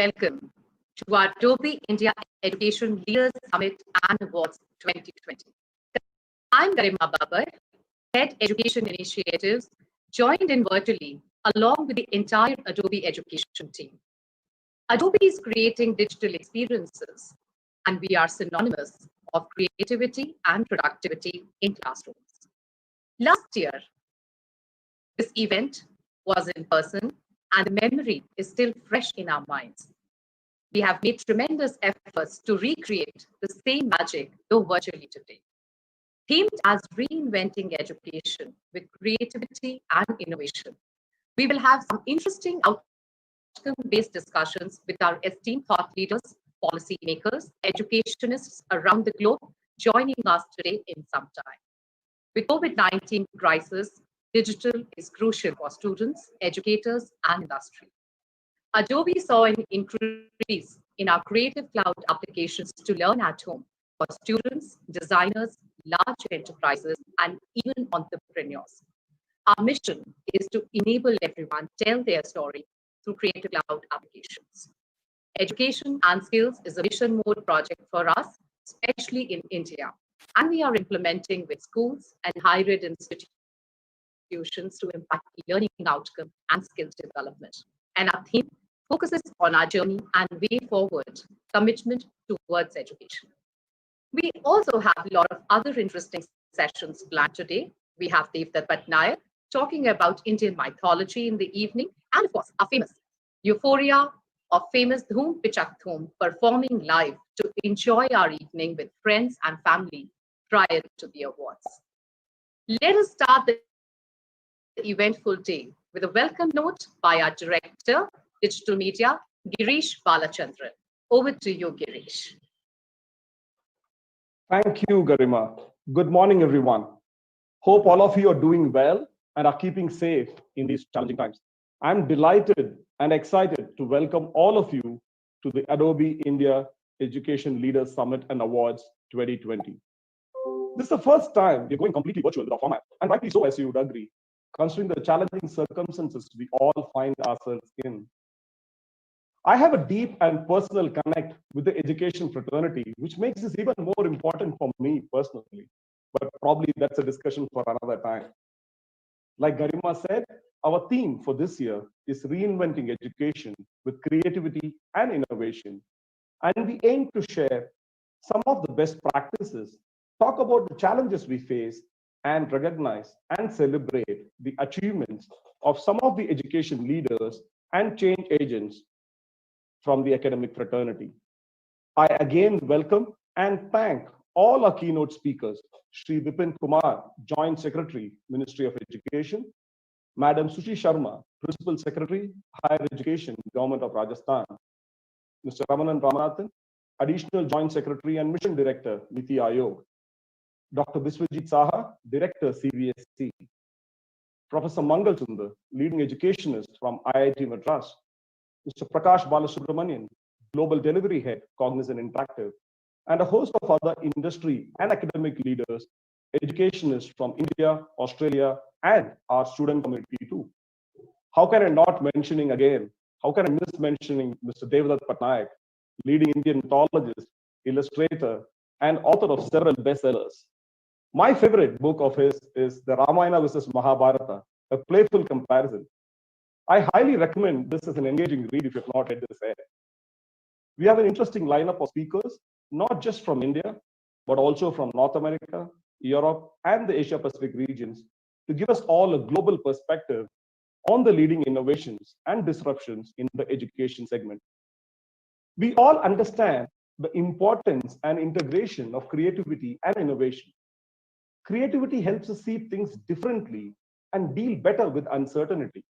welcome to our Adobe India Education Leaders Summit and Awards 2020. I'm Garima Babar, Head Education Initiatives, joined in virtually along with the entire Adobe Education team. Adobe is creating digital experiences, and we are synonymous of creativity and productivity in classrooms. Last year, this event was in person, and the memory is still fresh in our minds. We have made tremendous efforts to recreate the same magic, though virtually today. Themed as Reinventing Education with Creativity and Innovation, we will have some interesting outcome-based discussions with our esteemed thought leaders, policymakers, educationists around the globe joining us today in some time. With COVID-19 crisis, digital is crucial for students, educators, and industry. Adobe saw an increase in our Creative Cloud applications to learn at home for students, designers, large enterprises, and even entrepreneurs. Our mission is to enable everyone to tell their story through Creative Cloud applications. Education and skills is a mission mode project for us, especially in India, and we are implementing with schools and higher ed institutions to impact learning outcome and skills development. And our theme focuses on our journey and way forward, commitment towards education. We also have a lot of other interesting sessions planned today. We have Devdutt Patnaik talking about Indian mythology in the evening, and of course, our famous Euphoria of famous Dhoom Pichak Dhoom performing live to enjoy our evening with friends and family prior to the awards. Let us start the eventful day with a welcome note by our Director, Digital Media, Girish Balachandran. Over to you, Girish. Thank you, Garima. Good morning, everyone. Hope all of you are doing well and are keeping safe in these challenging times. I'm delighted and excited to welcome all of you to the Adobe India Education Leaders Summit and Awards 2020. This is the first time we're going completely virtual with our format, and rightly so, as you would agree, considering the challenging circumstances we all find ourselves in. I have a deep and personal connect with the education fraternity, which makes this even more important for me personally, but probably that's a discussion for another time. Like Garima said, our theme for this year is Reinventing Education with Creativity and Innovation. And we aim to share some of the best practices, talk about the challenges we face, and recognize and celebrate the achievements of some of the education leaders and change agents from the academic fraternity. I again welcome and thank all our keynote speakers, Shri Vipin Kumar, Joint Secretary, Ministry of Education, Madam Sushi Sharma, Principal Secretary, Higher Education, Government of Rajasthan, Mr. Ramanan Ramanathan, Additional Joint Secretary and Mission Director, Niti Aayog, Dr. Biswajit Saha, Director, CBSE, Professor Mangal Sundar, Leading Educationist from IIT Madras, Mr. Prakash Balasubramanian, Global Delivery Head, Cognizant Interactive, and a host of other industry and academic leaders, educationists from India, Australia, and our student community too. How can I not mentioning again, how can I miss mentioning Mr. Devdutt Patnaik, leading Indian mythologist, illustrator, and author of several bestsellers. My favorite book of his is The Ramayana versus Mahabharata, a playful comparison. I highly recommend this as an engaging read if you have not read this yet. We have an interesting lineup of speakers, not just from India, but also from North America, Europe, and the Asia Pacific regions, to give us all a global perspective on the leading innovations and disruptions in the education segment. We all understand the importance and integration of creativity and innovation. Creativity helps us see things differently and deal better with uncertainty.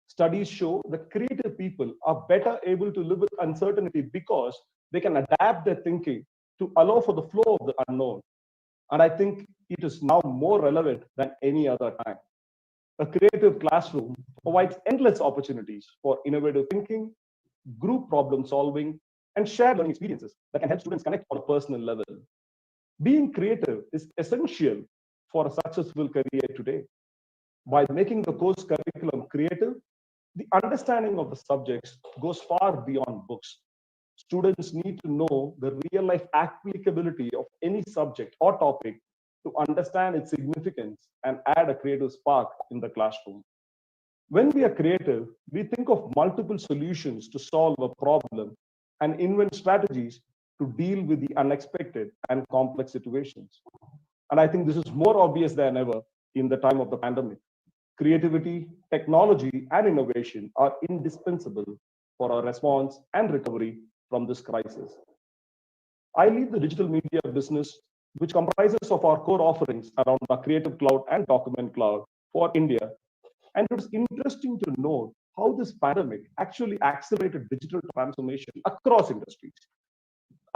Studies show that creative people are better able to live with uncertainty because they can adapt their thinking to allow for the flow of the unknown. And I think it is now more relevant than any other time. A creative classroom provides endless opportunities for innovative thinking, group problem solving, and shared learning experiences that can help students connect on a personal level. Being creative is essential for a successful career today. By making the course curriculum creative, The understanding of the subjects goes far beyond books. Students need to know the real life applicability of any subject or topic to understand its significance and add a creative spark in the classroom. When we are creative, we think of multiple solutions to solve a problem and invent strategies to deal with the unexpected and complex situations. And I think this is more obvious than ever in the time of the pandemic. Creativity, technology, and innovation are indispensable for our response and recovery from this crisis. I lead the digital media business, which comprises of our core offerings around our Creative Cloud and Document Cloud for India. And it was interesting to note how this pandemic actually accelerated digital transformation across industries,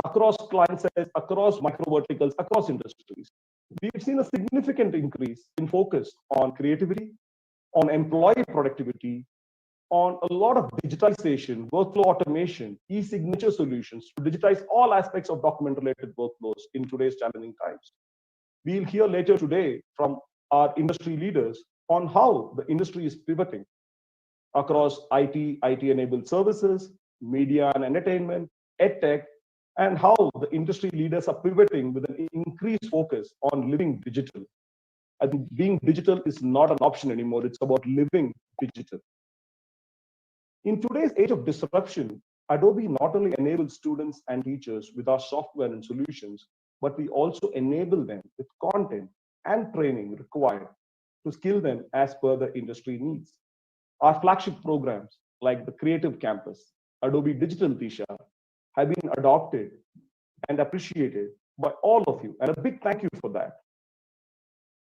across client sets, across micro verticals, across industries. We've seen a significant increase in focus on creativity, on employee productivity, on a lot of digitization, workflow automation, e-signature solutions to digitize all aspects of document-related workflows in today's challenging times. We'll hear later today from our industry leaders on how the industry is pivoting across IT, IT-enabled services, media and entertainment, edtech, and how the industry leaders are pivoting with an increased focus on living digital. I think being digital is not an option anymore. It's about living digital. In today's age of disruption, Adobe not only enables students and teachers with our software and solutions, but we also enable them with content and training required to skill them as per the industry needs. Our flagship programs like the Creative Campus, Adobe Digital Tisha, have been adopted and appreciated by all of you. And a big thank you for that.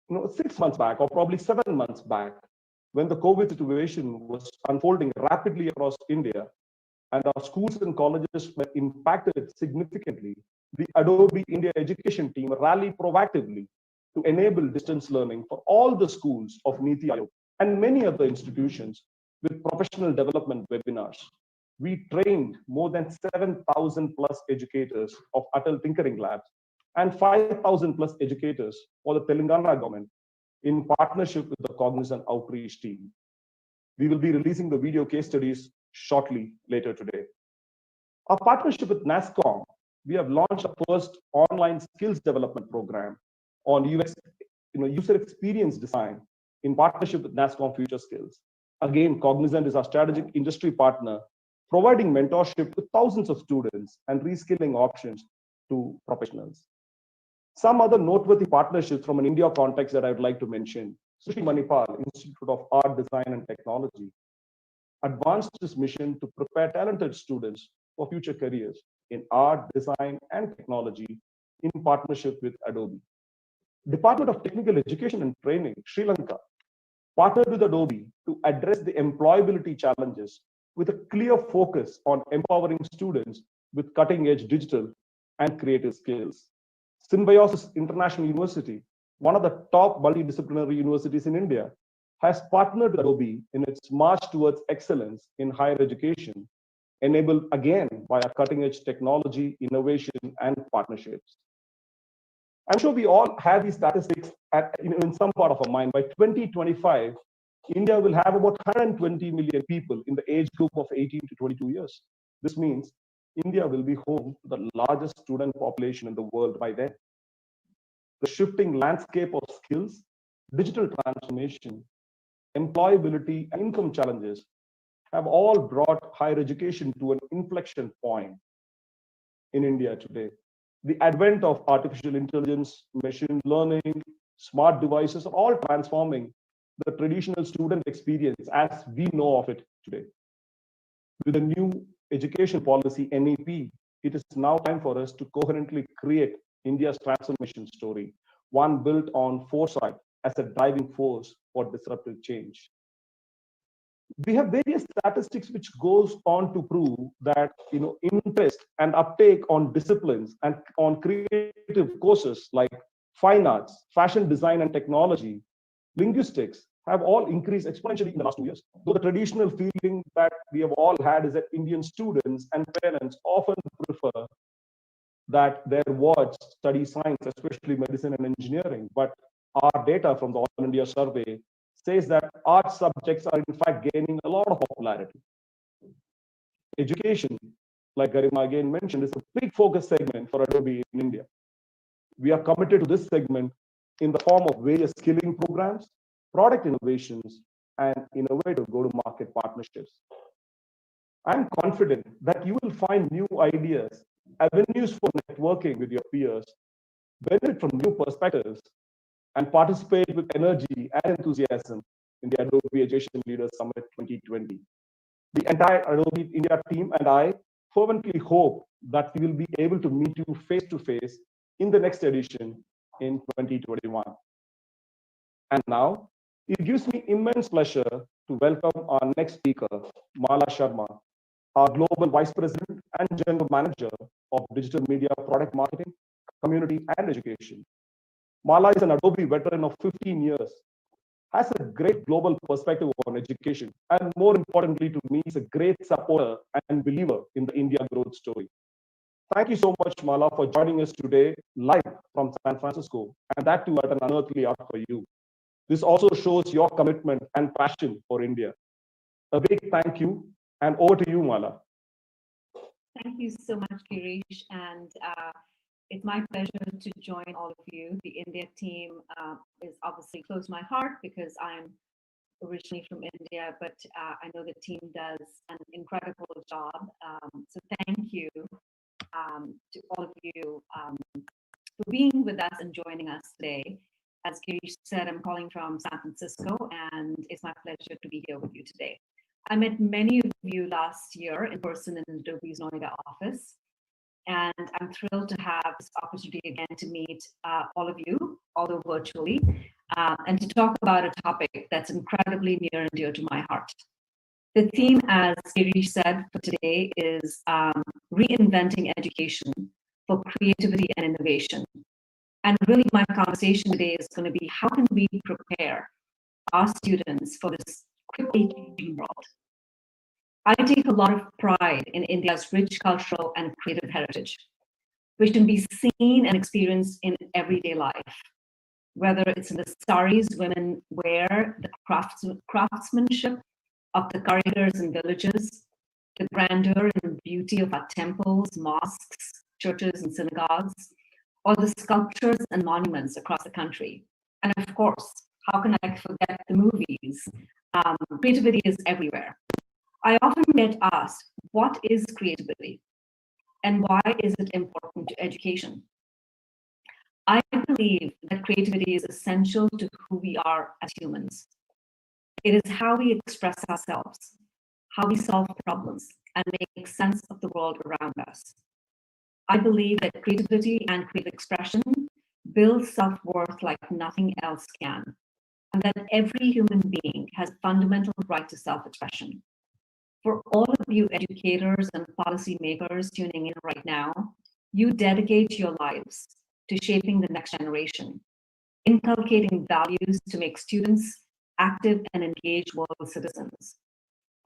6 months back, or probably 7 months back, when the COVID situation was unfolding rapidly across India and our schools and colleges were impacted significantly, the Adobe India education team rallied proactively to enable distance learning for all the schools of Niti Aayog and many other institutions with professional development webinars. We trained more than 7,000 plus educators of Atal Tinkering Labs and 5,000 plus educators for the Telangana government in partnership with the Cognizant Outreach team. We will be releasing the video case studies shortly later today. Our partnership with NASSCOM, we have launched a first online skills development program on UX, user experience design in partnership with NASSCOM Future Skills. Again, Cognizant is our strategic industry partner, providing mentorship to thousands of students and reskilling options to professionals. Some other noteworthy partnerships from an India context that I would like to mention: Sri Manipal Institute of Art, Design and Technology advanced this mission to prepare talented students for future careers in art, design and technology in partnership with Adobe. Department of Technical Education and Training, Sri Lanka, partnered with Adobe to address the employability challenges with a clear focus on empowering students with cutting-edge digital and creative skills. Symbiosis International University, one of the top multidisciplinary universities in India, has partnered with Adobe in its march towards excellence in higher education, enabled again by our cutting-edge technology, innovation, and partnerships. I'm sure we all have these statistics in some part of our mind. By 2025, India will have about 120 million people in the age group of 18 to 22 years. This means India will be home to the largest student population in the world by then. The shifting landscape of skills, digital transformation, employability, and income challenges have all brought higher education to an inflection point in India today. The advent of artificial intelligence, machine learning, smart devices are all transforming the traditional student experience as we know of it today. With the new education policy, NEP, it is now time for us to coherently create India's transformation story, one built on foresight as a driving force for disruptive change. We have various statistics which goes on to prove that interest and uptake on disciplines and on creative courses like fine arts, fashion design and technology, linguistics have all increased exponentially in the last 2 years. Though the traditional feeling that we have all had is that Indian students and parents often prefer that their wards study science, especially medicine and engineering. But our data from the All India survey says that art subjects are in fact gaining a lot of popularity. Education, like Garima again mentioned, is a big focus segment for Adobe in India. We are committed to this segment in the form of various skilling programs, product innovations, and innovative go-to-market partnerships. I'm confident that you will find new ideas, avenues for networking with your peers, benefit from new perspectives, and participate with energy and enthusiasm in the Adobe Education Leaders Summit 2020. The entire Adobe India team and I fervently hope that we will be able to meet you face to face in the next edition in 2021. And now, it gives me immense pleasure to welcome our next speaker, Mala Sharma, our Global Vice President and General Manager of Digital Media Product Marketing, Community and Education. Mala is an Adobe veteran of 15 years, has a great global perspective on education, and more importantly to me, is a great supporter and believer in the India growth story. Thank you so much, Mala, for joining us today live from San Francisco, and that too at an unearthly hour for you. This also shows your commitment and passion for India. A big thank you, and over to you, Mala. Thank you so much, Girish, and it's my pleasure to join all of you. The India team is obviously close to my heart because I'm originally from India, but I know the team does an incredible job. So thank you to all of you for being with us and joining us today. As Girish said, I'm calling from San Francisco, and it's my pleasure to be here with you today. I met many of you last year in person in Adobe's Noida office, and I'm thrilled to have this opportunity again to meet all of you, although virtually, and to talk about a topic that's incredibly near and dear to my heart. The theme, as Girish said, for today is reinventing education for creativity and innovation. And really my conversation today is going to be how can we prepare our students for this quickly changing world. I take a lot of pride in India's rich cultural and creative heritage, which can be seen and experienced in everyday life, whether it's in the saris women wear, the craftsmanship of the corridors and villages, the grandeur and beauty of our temples, mosques, churches, and synagogues, or the sculptures and monuments across the country. And of course, how can I forget the movies? Creativity is everywhere. I often get asked, what is creativity? And why is it important to education? I believe that creativity is essential to who we are as humans. It is how we express ourselves, how we solve problems, and make sense of the world around us. I believe that creativity and creative expression build self-worth like nothing else can, and that every human being has fundamental right to self-expression. For all of you educators and policymakers tuning in right now, you dedicate your lives to shaping the next generation, inculcating values to make students active and engaged world citizens.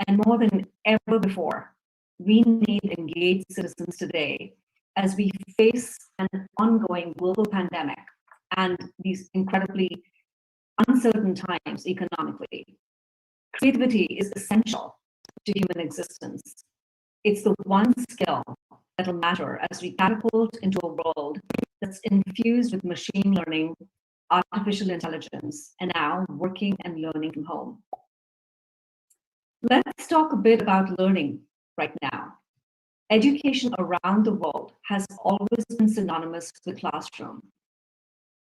And more than ever before, we need engaged citizens today as we face an ongoing global pandemic and these incredibly uncertain times economically. Creativity is essential to human existence. It's the one skill that'll matter as we catapult into a world that's infused with machine learning, artificial intelligence, and now working and learning from home. Let's talk a bit about learning right now. Education around the world has always been synonymous with classroom.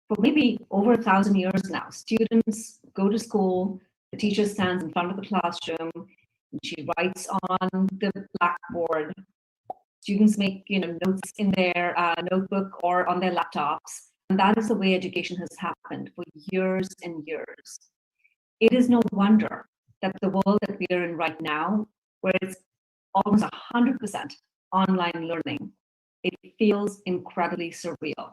For maybe over 1,000 years now, students go to school, the teacher stands in front of the classroom, and she writes on the blackboard. Students make notes in their notebook or on their laptops, and that is the way education has happened for years and years. It is no wonder that the world that we are in right now, where it's almost 100% online learning, it feels incredibly surreal.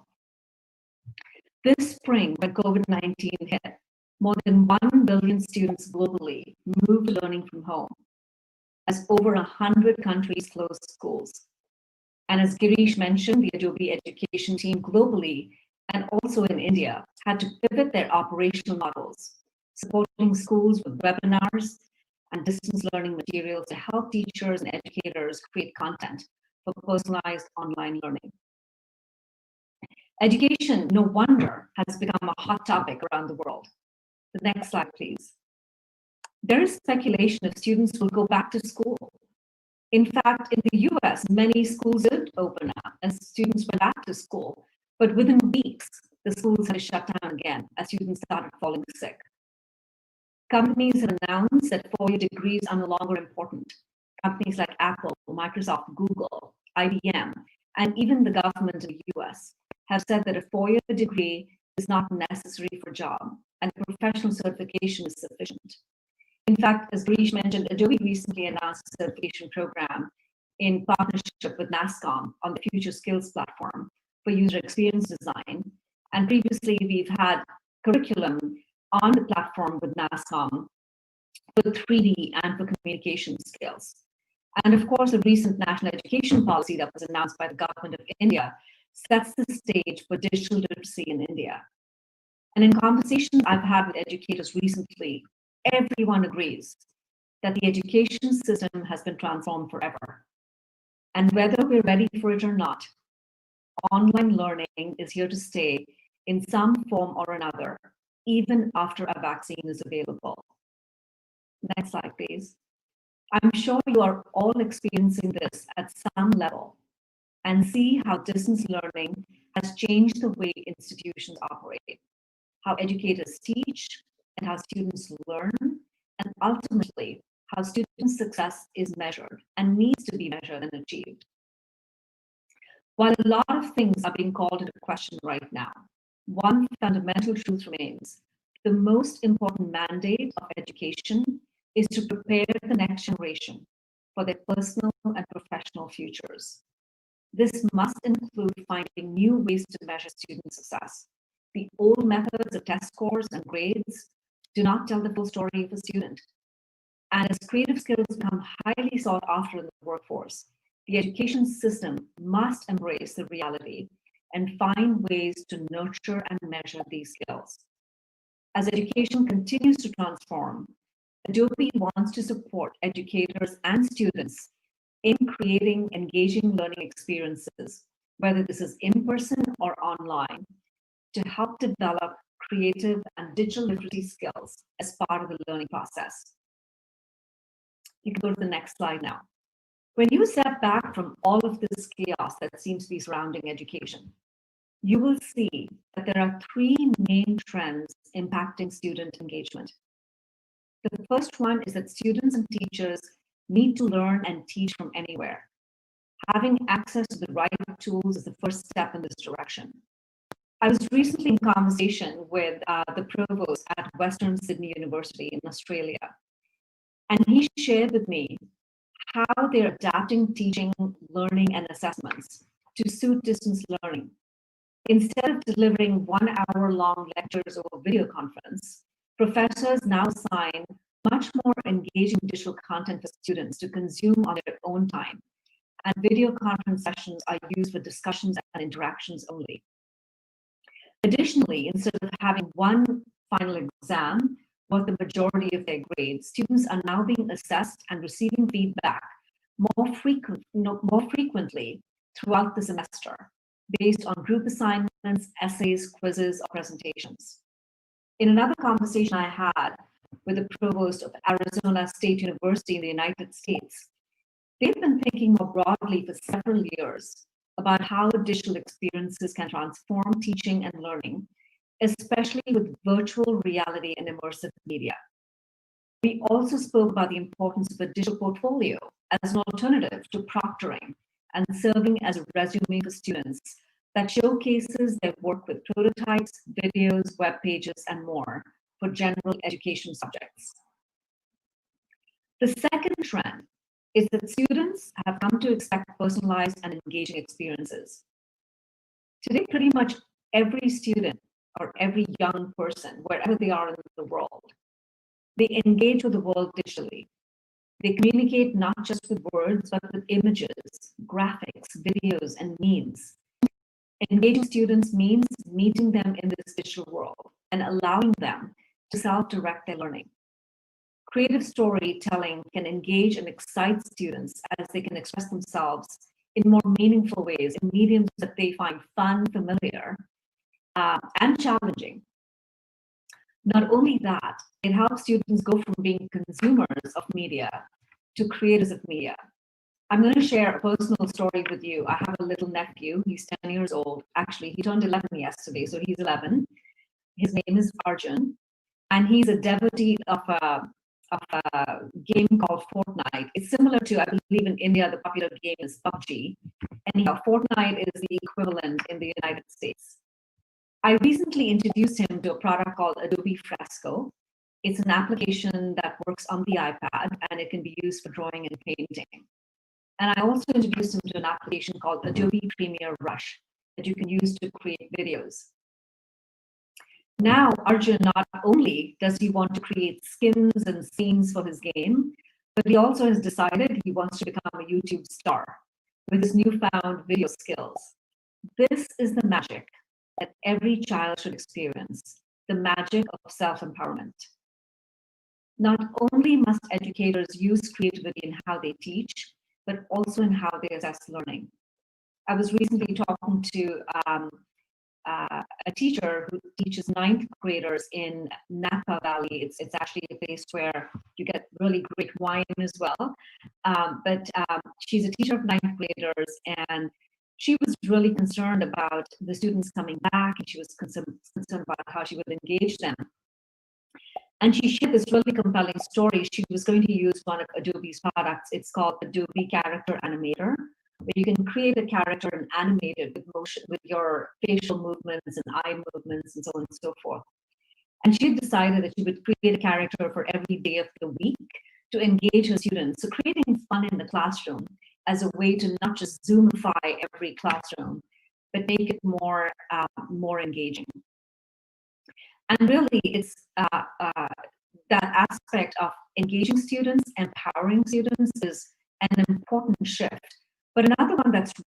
This spring, when COVID-19 hit, more than 1 billion students globally moved to learning from home, as over 100 countries closed schools. And as Girish mentioned, the Adobe education team globally and also in India had to pivot their operational models supporting schools with webinars and distance learning materials to help teachers and educators create content for personalized online learning. Education, no wonder, has become a hot topic around the world. The next slide, please. There is speculation if students will go back to school. In fact, in the US, many schools did open up and students went back to school, but within weeks, the schools had to shut down again as students started falling sick. Companies have announced that four-year degrees are no longer important. Companies like Apple, Microsoft, Google, IBM, and even the government in the US have said that a four-year degree is not necessary for a job and professional certification is sufficient. In fact, as Girish mentioned, Adobe recently announced a certification program in partnership with NASCOM on the Future Skills platform for user experience design. And previously, we've had curriculum on the platform with NASCOM for 3D and for communication skills. And of course, the recent national education policy that was announced by the government of India sets the stage for digital literacy in India. And in conversations I've had with educators recently, everyone agrees that the education system has been transformed forever. And whether we're ready for it or not, online learning is here to stay in some form or another, even after a vaccine is available. Next slide, please. I'm sure you are all experiencing this at some level and see how distance learning has changed the way institutions operate, how educators teach, and how students learn, and ultimately how student success is measured and needs to be measured and achieved. While a lot of things are being called into question right now, one fundamental truth remains: the most important mandate of education is to prepare the next generation for their personal and professional futures. This must include finding new ways to measure student success. The old methods of test scores and grades do not tell the full story of a student. And as creative skills become highly sought after in the workforce, the education system must embrace the reality and find ways to nurture and measure these skills. As education continues to transform, Adobe wants to support educators and students in creating engaging learning experiences, whether this is in person or online, to help develop creative and digital literacy skills as part of the learning process. You can go to the next slide now. When you step back from all of this chaos that seems to be surrounding education, you will see that there are three main trends impacting student engagement. The first one is that students and teachers need to learn and teach from anywhere. Having access to the right tools is the first step in this direction. I was recently in conversation with the provost at Western Sydney University in Australia, and he shared with me how they're adapting teaching, learning, and assessments to suit distance learning. Instead of delivering 1 hour-long lectures over video conference, professors now assign much more engaging digital content for students to consume on their own time, and video conference sessions are used for discussions and interactions only. Additionally, instead of having one final exam worth the majority of their grades, students are now being assessed and receiving feedback more frequently throughout the semester, based on group assignments, essays, quizzes, or presentations. In another conversation I had with the provost of Arizona State University in the United States, they've been thinking more broadly for several years about how digital experiences can transform teaching and learning, especially with virtual reality and immersive media. We also spoke about the importance of a digital portfolio as an alternative to proctoring and serving as a resume for students that showcases their work with prototypes, videos, web pages, and more for general education subjects. The second trend is that students have come to expect personalized and engaging experiences. Today, pretty much every student or every young person, wherever they are in the world, they engage with the world digitally. They communicate not just with words, but with images, graphics, videos, and memes. Engaging students means meeting them in this digital world and allowing them to self-direct their learning. Creative storytelling can engage and excite students as they can express themselves in more meaningful ways, in mediums that they find fun, familiar, and challenging. Not only that, it helps students go from being consumers of media to creators of media. I'm going to share a personal story with you. I have a little nephew. He's 10 years old. Actually, he turned 11 yesterday, so he's 11. His name is Arjun, and he's a devotee of a game called Fortnite. It's similar to, I believe in India, the popular game is PUBG. Anyhow, Fortnite is the equivalent in the United States. I recently introduced him to a product called Adobe Fresco. It's an application that works on the iPad, and it can be used for drawing and painting. And I also introduced him to an application called Adobe Premiere Rush that you can use to create videos. Now, Arjun, not only does he want to create skins and scenes for his game, but he also has decided he wants to become a YouTube star with his newfound video skills. This is the magic that every child should experience, the magic of self-empowerment. Not only must educators use creativity in how they teach, but also in how they assess learning. I was recently talking to a teacher who teaches ninth graders in Napa Valley. It's actually a place where you get really great wine as well. But she's a teacher of ninth graders, and she was really concerned about the students coming back, and she was concerned about how she would engage them. And she shared this really compelling story. She was going to use one of Adobe's products. It's called Adobe Character Animator, where you can create a character and animate it with motion, with your facial movements and eye movements and so on and so forth. And she decided that she would create a character for every day of the week to engage her students. So creating fun in the classroom as a way to not just Zoomify every classroom, but make it more engaging. And really, it's that aspect of engaging students, empowering students is an important shift. But another one that's